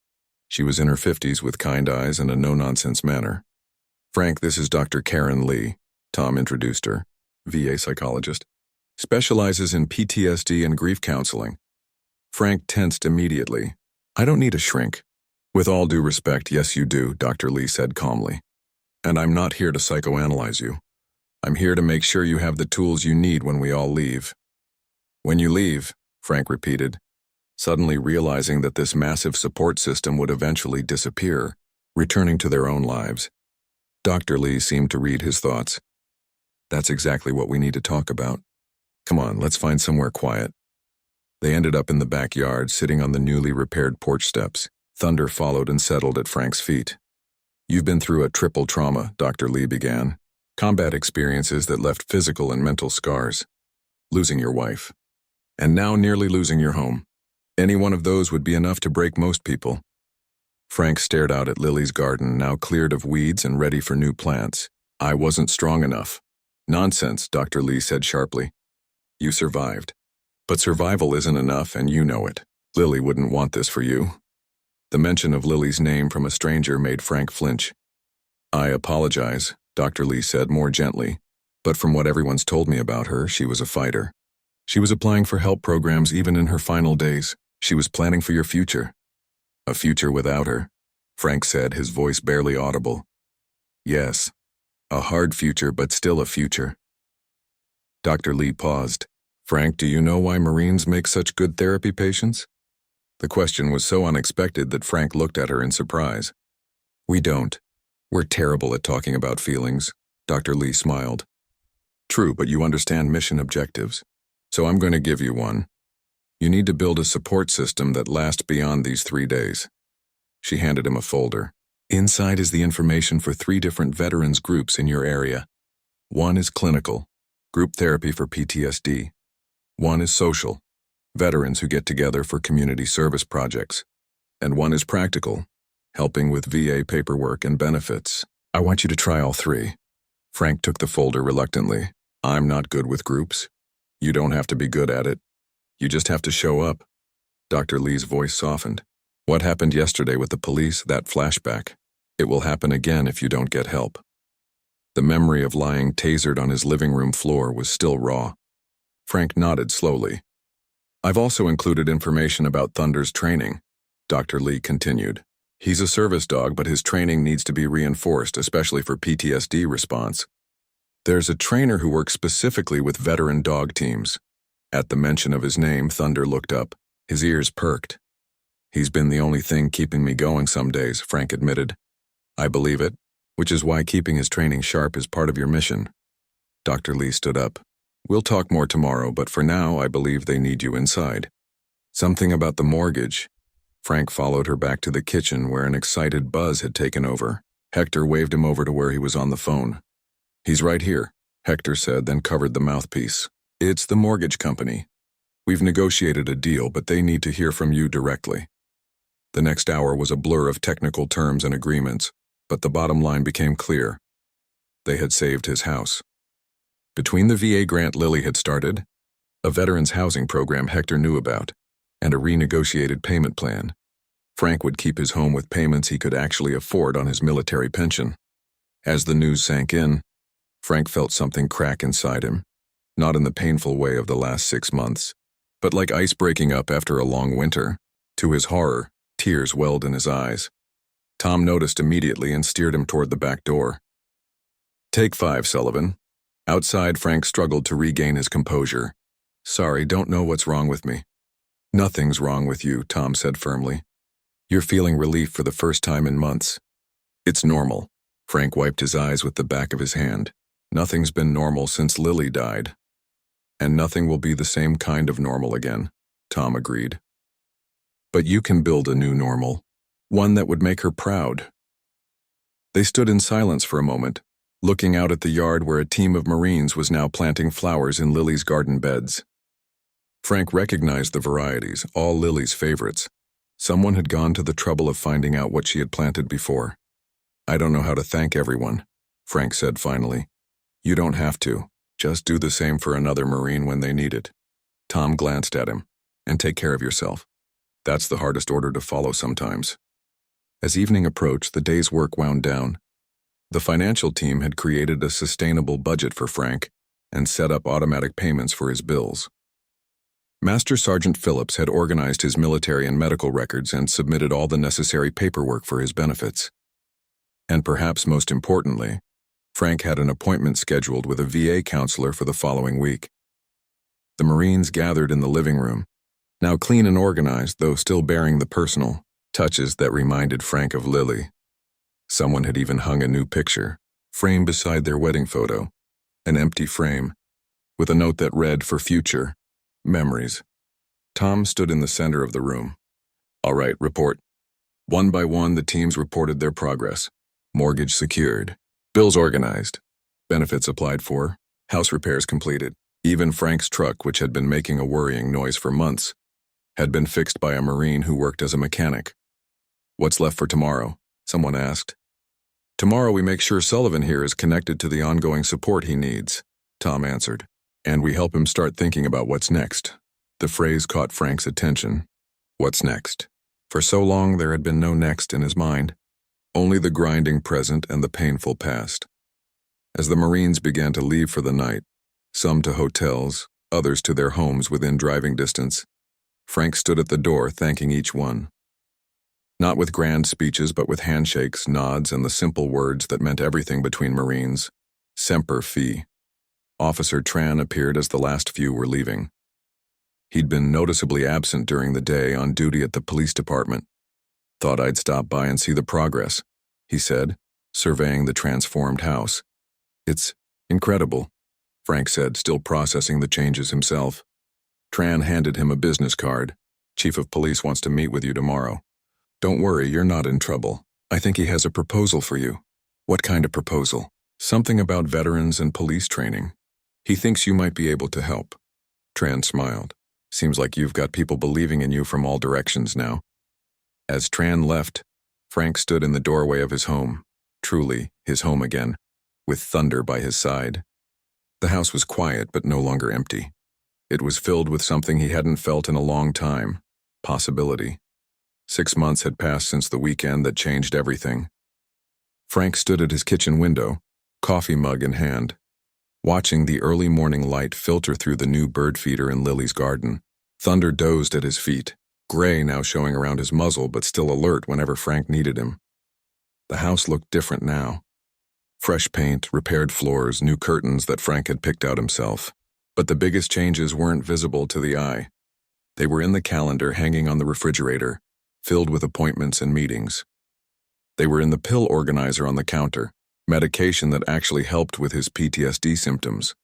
She was in her 50s with kind eyes and a no-nonsense manner. Frank, this is Dr. Karen Lee, Tom introduced her, VA psychologist. Specializes in PTSD and grief counseling. Frank tensed immediately. I don't need a shrink. With all due respect, yes you do, Dr. Lee said calmly. And I'm not here to psychoanalyze you. I'm here to make sure you have the tools you need when we all leave. When you leave, Frank repeated, suddenly realizing that this massive support system would eventually disappear, returning to their own lives. Dr. Lee seemed to read his thoughts. That's exactly what we need to talk about. Come on, let's find somewhere quiet. They ended up in the backyard, sitting on the newly repaired porch steps. Thunder followed and settled at Frank's feet. You've been through a triple trauma, Dr. Lee began. Combat experiences that left physical and mental scars. Losing your wife. And now nearly losing your home. Any one of those would be enough to break most people. Frank stared out at Lily's garden, now cleared of weeds and ready for new plants. I wasn't strong enough. Nonsense, Dr. Lee said sharply. You survived. But survival isn't enough, and you know it. Lily wouldn't want this for you. The mention of Lily's name from a stranger made Frank flinch. I apologize, Dr. Lee said more gently, but from what everyone's told me about her, she was a fighter. She was applying for help programs even in her final days. She was planning for your future. A future without her, Frank said, his voice barely audible. Yes, a hard future, but still a future. Dr. Lee paused. Frank, do you know why Marines make such good therapy patients? The question was so unexpected that Frank looked at her in surprise. We don't. We're terrible at talking about feelings, Dr. Lee smiled. True, but you understand mission objectives. So I'm going to give you one. You need to build a support system that lasts beyond these 3 days. She handed him a folder. Inside is the information for 3 different veterans groups in your area. One is clinical, group therapy for PTSD. One is social, veterans who get together for community service projects. And one is practical, helping with VA paperwork and benefits. I want you to try all 3. Frank took the folder reluctantly. I'm not good with groups. You don't have to be good at it. You just have to show up. Dr. Lee's voice softened. What happened yesterday with the police, that flashback? It will happen again if you don't get help. The memory of lying tasered on his living room floor was still raw. Frank nodded slowly. I've also included information about Thunder's training, Dr. Lee continued. He's a service dog, but his training needs to be reinforced, especially for PTSD response. There's a trainer who works specifically with veteran dog teams. At the mention of his name, Thunder looked up. His ears perked. He's been the only thing keeping me going some days, Frank admitted. I believe it, which is why keeping his training sharp is part of your mission. Dr. Lee stood up. We'll talk more tomorrow, but for now, I believe they need you inside. Something about the mortgage. Frank followed her back to the kitchen where an excited buzz had taken over. Hector waved him over to where he was on the phone. He's right here, Hector said, then covered the mouthpiece. It's the mortgage company. We've negotiated a deal, but they need to hear from you directly. The next hour was a blur of technical terms and agreements, but the bottom line became clear. They had saved his house. Between the VA grant Lily had started, a veterans housing program Hector knew about, and a renegotiated payment plan, Frank would keep his home with payments he could actually afford on his military pension. As the news sank in, Frank felt something crack inside him, not in the painful way of the last 6 months, but like ice breaking up after a long winter. To his horror, tears welled in his eyes. Tom noticed immediately and steered him toward the back door. Take 5, Sullivan. Outside, Frank struggled to regain his composure. "Sorry, don't know what's wrong with me." "Nothing's wrong with you," Tom said firmly. "You're feeling relief for the first time in months." "It's normal." Frank wiped his eyes with the back of his hand. "Nothing's been normal since Lily died. And nothing will be the same kind of normal again," Tom agreed. "But you can build a new normal, one that would make her proud." They stood in silence for a moment, looking out at the yard where a team of Marines was now planting flowers in Lily's garden beds. Frank recognized the varieties, all Lily's favorites. Someone had gone to the trouble of finding out what she had planted before. "I don't know how to thank everyone," Frank said finally. "You don't have to. Just do the same for another Marine when they need it." Tom glanced at him. "And take care of yourself. That's the hardest order to follow sometimes." As evening approached, the day's work wound down. The financial team had created a sustainable budget for Frank and set up automatic payments for his bills. Master Sergeant Phillips had organized his military and medical records and submitted all the necessary paperwork for his benefits. And perhaps most importantly, Frank had an appointment scheduled with a VA counselor for the following week. The Marines gathered in the living room, now clean and organized, though still bearing the personal touches that reminded Frank of Lily. Someone had even hung a new picture, framed beside their wedding photo, an empty frame, with a note that read, "For future memories." Tom stood in the center of the room. "All right, report." One by one, the teams reported their progress. Mortgage secured, bills organized, benefits applied for, house repairs completed. Even Frank's truck, which had been making a worrying noise for months, had been fixed by a Marine who worked as a mechanic. "What's left for tomorrow?" someone asked. "Tomorrow we make sure Sullivan here is connected to the ongoing support he needs," Tom answered. "And we help him start thinking about what's next." The phrase caught Frank's attention. What's next? For so long there had been no next in his mind, only the grinding present and the painful past. As the Marines began to leave for the night, some to hotels, others to their homes within driving distance, Frank stood at the door thanking each one. Not with grand speeches, but with handshakes, nods, and the simple words that meant everything between Marines. Semper Fi. Officer Tran appeared as the last few were leaving. He'd been noticeably absent during the day on duty at the police department. "Thought I'd stop by and see the progress," he said, surveying the transformed house. "It's incredible," Frank said, still processing the changes himself. Tran handed him a business card. "Chief of Police wants to meet with you tomorrow." "Don't worry, you're not in trouble. I think he has a proposal for you." "What kind of proposal?" "Something about veterans and police training. He thinks you might be able to help." Tran smiled. "Seems like you've got people believing in you from all directions now." As Tran left, Frank stood in the doorway of his home, truly his home again, with Thunder by his side. The house was quiet but no longer empty. It was filled with something he hadn't felt in a long time, possibility. 6 months had passed since the weekend that changed everything. Frank stood at his kitchen window, coffee mug in hand, watching the early morning light filter through the new bird feeder in Lily's garden. Thunder dozed at his feet, gray now showing around his muzzle but still alert whenever Frank needed him. The house looked different now. Fresh paint, repaired floors, new curtains that Frank had picked out himself. But the biggest changes weren't visible to the eye. They were in the calendar hanging on the refrigerator, filled with appointments and meetings. They were in the pill organizer on the counter, medication that actually helped with his PTSD symptoms.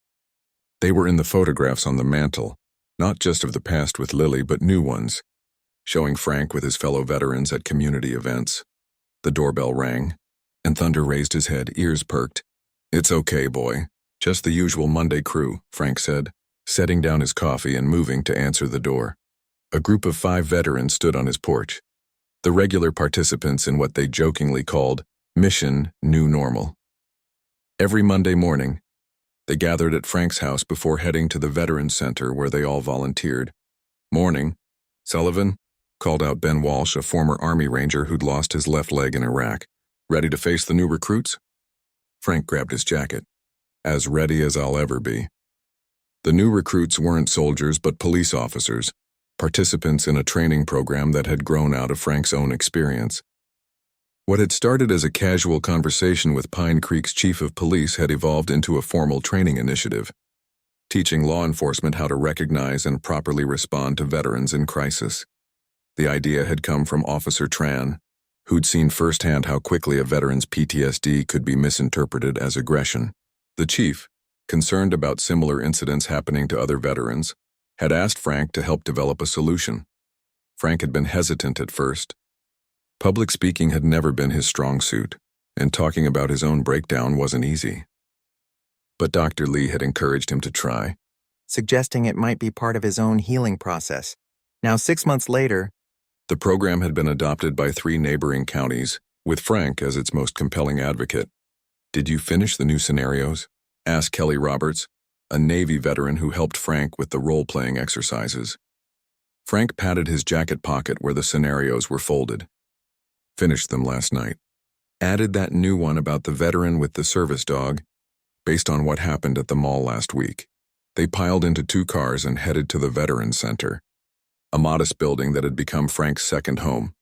They were in the photographs on the mantle, not just of the past with Lily, but new ones, showing Frank with his fellow veterans at community events. The doorbell rang, and Thunder raised his head, ears perked. "It's okay, boy. Just the usual Monday crew," Frank said, setting down his coffee and moving to answer the door. A group of 5 veterans stood on his porch, the regular participants in what they jokingly called Mission New Normal. Every Monday morning, they gathered at Frank's house before heading to the Veterans Center where they all volunteered. "Morning, Sullivan," called out Ben Walsh, a former Army Ranger who'd lost his left leg in Iraq. "Ready to face the new recruits?" Frank grabbed his jacket. "As ready as I'll ever be." The new recruits weren't soldiers but police officers, participants in a training program that had grown out of Frank's own experience. What had started as a casual conversation with Pine Creek's chief of police had evolved into a formal training initiative, teaching law enforcement how to recognize and properly respond to veterans in crisis. The idea had come from Officer Tran, who'd seen firsthand how quickly a veteran's PTSD could be misinterpreted as aggression. The chief, concerned about similar incidents happening to other veterans, had asked Frank to help develop a solution. Frank had been hesitant at first. Public speaking had never been his strong suit, and talking about his own breakdown wasn't easy. But Dr. Lee had encouraged him to try, suggesting it might be part of his own healing process. Now, 6 months later, the program had been adopted by 3 neighboring counties, with Frank as its most compelling advocate. "Did you finish the new scenarios?" asked Kelly Roberts, a Navy veteran who helped Frank with the role-playing exercises. Frank patted his jacket pocket where the scenarios were folded. "Finished them last night. Added that new one about the veteran with the service dog, based on what happened at the mall last week." They piled into 2 cars and headed to the Veterans Center, a modest building that had become Frank's second home.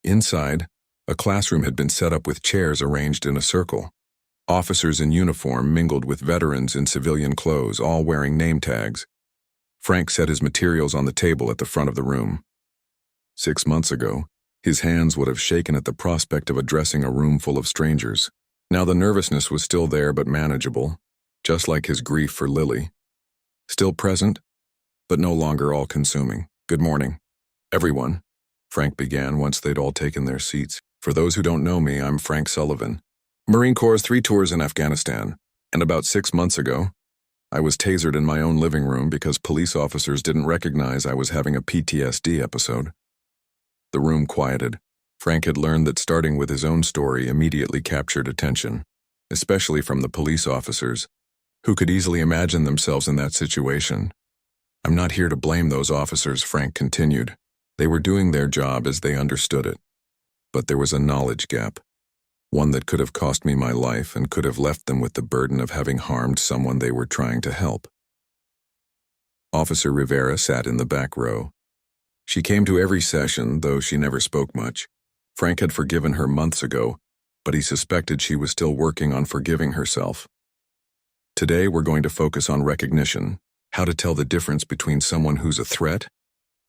Inside, a classroom had been set up with chairs arranged in a circle. Officers in uniform mingled with veterans in civilian clothes, all wearing name tags. Frank set his materials on the table at the front of the room. 6 months ago, his hands would have shaken at the prospect of addressing a room full of strangers. Now the nervousness was still there but manageable, just like his grief for Lily. Still present, but no longer all-consuming. "Good morning, everyone," Frank began once they'd all taken their seats. "For those who don't know me, I'm Frank Sullivan. Marine Corps' 3 tours in Afghanistan, and about 6 months ago, I was tasered in my own living room because police officers didn't recognize I was having a PTSD episode." The room quieted. Frank had learned that starting with his own story immediately captured attention, especially from the police officers, who could easily imagine themselves in that situation. "I'm not here to blame those officers," Frank continued. "They were doing their job as they understood it. But there was a knowledge gap, one that could have cost me my life and could have left them with the burden of having harmed someone they were trying to help." Officer Rivera sat in the back row. She came to every session, though she never spoke much. Frank had forgiven her months ago, but he suspected she was still working on forgiving herself. "Today we're going to focus on recognition, how to tell the difference between someone who's a threat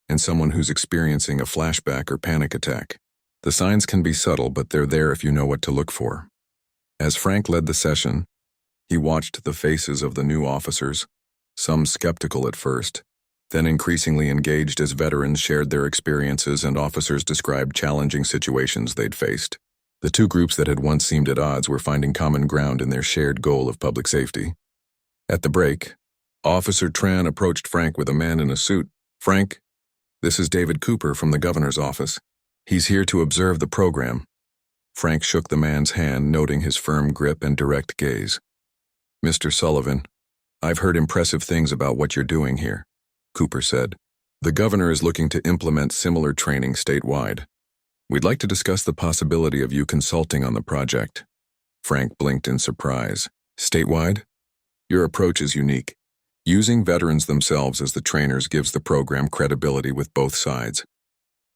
and someone who's experiencing a flashback or panic attack. The signs can be subtle, but they're there if you know what to look for." As Frank led the session, he watched the faces of the new officers, some skeptical at first, then increasingly engaged as veterans shared their experiences and officers described challenging situations they'd faced. The 2 groups that had once seemed at odds were finding common ground in their shared goal of public safety. At the break, Officer Tran approached Frank with a man in a suit. "Frank, this is David Cooper from the governor's office. He's here to observe the program." Frank shook the man's hand, noting his firm grip and direct gaze. "Mr. Sullivan, I've heard impressive things about what you're doing here," Cooper said. "The governor is looking to implement similar training statewide. We'd like to discuss the possibility of you consulting on the project." Frank blinked in surprise. "Statewide? Your approach is unique. Using veterans themselves as the trainers gives the program credibility with both sides."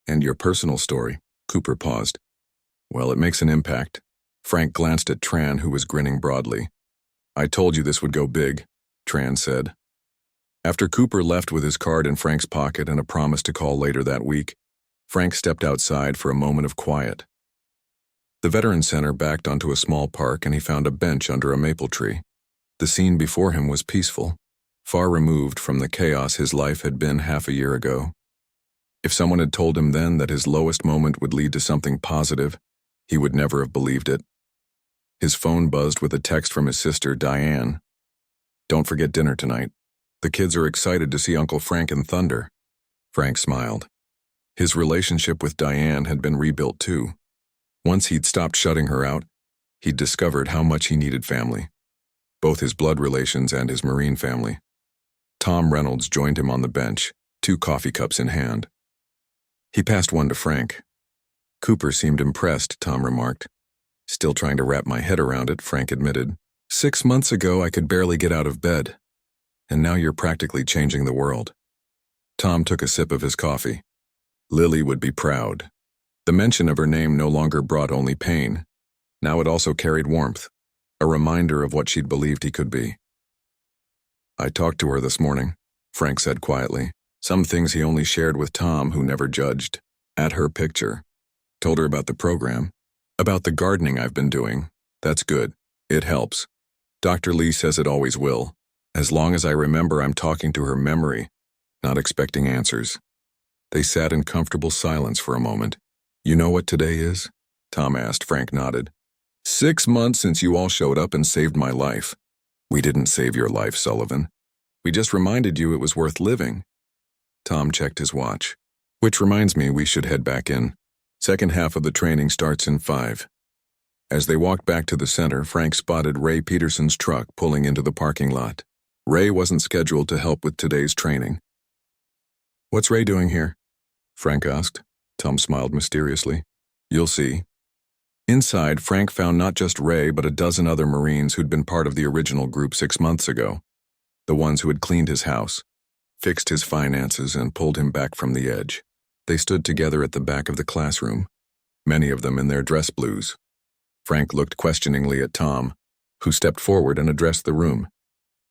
"And your personal story?" Cooper paused. "Well, it makes an impact." Frank glanced at Tran, who was grinning broadly. "I told you this would go big," Tran said. After Cooper left with his card in Frank's pocket and a promise to call later that week, Frank stepped outside for a moment of quiet. The Veterans Center backed onto a small park and he found a bench under a maple tree. The scene before him was peaceful, far removed from the chaos his life had been half a year ago. If someone had told him then that his lowest moment would lead to something positive, he would never have believed it. His phone buzzed with a text from his sister, Diane. "Don't forget dinner tonight. The kids are excited to see Uncle Frank and Thunder." Frank smiled. His relationship with Diane had been rebuilt too. Once he'd stopped shutting her out, he'd discovered how much he needed family, both his blood relations and his Marine family. Tom Reynolds joined him on the bench, 2 coffee cups in hand. He passed one to Frank. "Cooper seemed impressed," Tom remarked. "Still trying to wrap my head around it," Frank admitted. 6 months ago I could barely get out of bed. And now you're practically changing the world." Tom took a sip of his coffee. "Lily would be proud." The mention of her name no longer brought only pain. Now it also carried warmth, a reminder of what she'd believed he could be. "I talked to her this morning," Frank said quietly. Some things he only shared with Tom, who never judged. At her picture. Told her about the program. About the gardening I've been doing. That's good. It helps. Dr. Lee says it always will. As long as I remember I'm talking to her memory, not expecting answers. They sat in comfortable silence for a moment. "You know what today is?" Tom asked. Frank nodded. 6 months since you all showed up and saved my life." "We didn't save your life, Sullivan. We just reminded you it was worth living." Tom checked his watch. "Which reminds me we should head back in. Second half of the training starts in 5. As they walked back to the center, Frank spotted Ray Peterson's truck pulling into the parking lot. Ray wasn't scheduled to help with today's training. "What's Ray doing here?" Frank asked. Tom smiled mysteriously. "You'll see." Inside, Frank found not just Ray but a dozen other Marines who'd been part of the original group 6 months ago. The ones who had cleaned his house, fixed his finances, and pulled him back from the edge. They stood together at the back of the classroom, many of them in their dress blues. Frank looked questioningly at Tom, who stepped forward and addressed the room.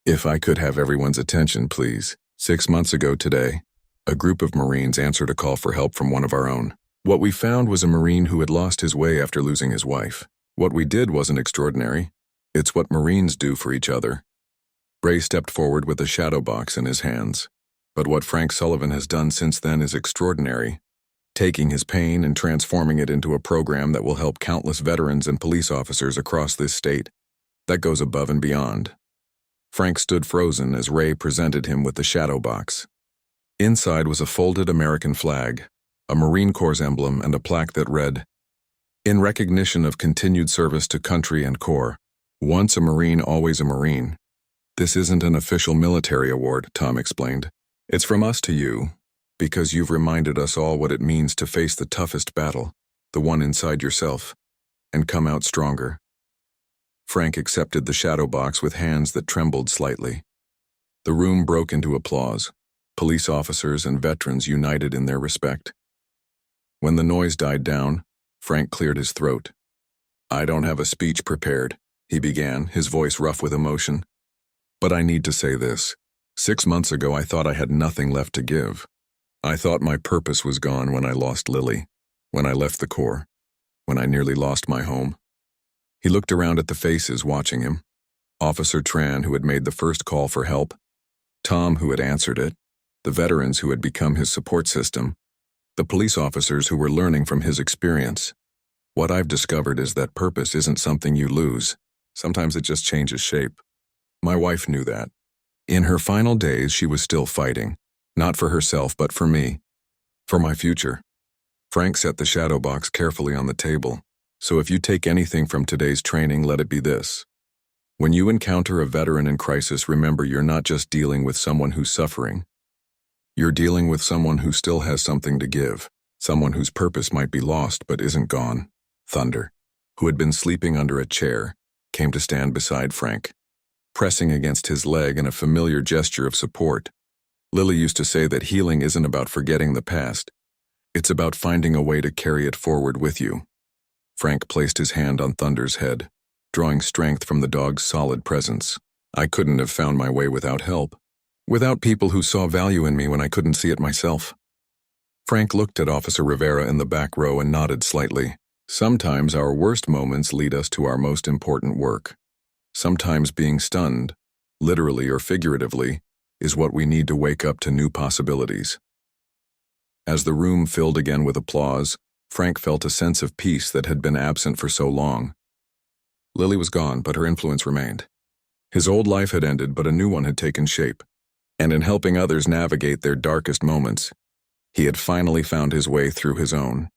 "If I could have everyone's attention, please. 6 months ago today, a group of Marines answered a call for help from one of our own. What we found was a Marine who had lost his way after losing his wife. What we did wasn't extraordinary. It's what Marines do for each other." Ray stepped forward with a shadow box in his hands. "But what Frank Sullivan has done since then is extraordinary, taking his pain and transforming it into a program that will help countless veterans and police officers across this state. That goes above and beyond." Frank stood frozen as Ray presented him with the shadow box. Inside was a folded American flag, a Marine Corps emblem, and a plaque that read, "In recognition of continued service to country and Corps. Once a Marine, always a Marine." "This isn't an official military award," Tom explained. "It's from us to you, because you've reminded us all what it means to face the toughest battle, the one inside yourself, and come out stronger." Frank accepted the shadow box with hands that trembled slightly. The room broke into applause. Police officers and veterans united in their respect. When the noise died down, Frank cleared his throat. "I don't have a speech prepared," he began, his voice rough with emotion. "But I need to say this. 6 months ago I thought I had nothing left to give. I thought my purpose was gone when I lost Lily, when I left the Corps, when I nearly lost my home." He looked around at the faces watching him. Officer Tran, who had made the first call for help, Tom, who had answered it, the veterans who had become his support system, the police officers who were learning from his experience. "What I've discovered is that purpose isn't something you lose. Sometimes it just changes shape. My wife knew that. In her final days, she was still fighting, not for herself but for me, for my future." Frank set the shadow box carefully on the table. "So if you take anything from today's training, let it be this. When you encounter a veteran in crisis, remember you're not just dealing with someone who's suffering. You're dealing with someone who still has something to give, someone whose purpose might be lost but isn't gone." Thunder, who had been sleeping under a chair, came to stand beside Frank, pressing against his leg in a familiar gesture of support. "Lily used to say that healing isn't about forgetting the past. It's about finding a way to carry it forward with you." Frank placed his hand on Thunder's head, drawing strength from the dog's solid presence. "I couldn't have found my way without help. Without people who saw value in me when I couldn't see it myself." Frank looked at Officer Rivera in the back row and nodded slightly. "Sometimes our worst moments lead us to our most important work. Sometimes being stunned, literally or figuratively, is what we need to wake up to new possibilities." As the room filled again with applause, Frank felt a sense of peace that had been absent for so long. Lily was gone, but her influence remained. His old life had ended, but a new one had taken shape. And in helping others navigate their darkest moments, he had finally found his way through his own.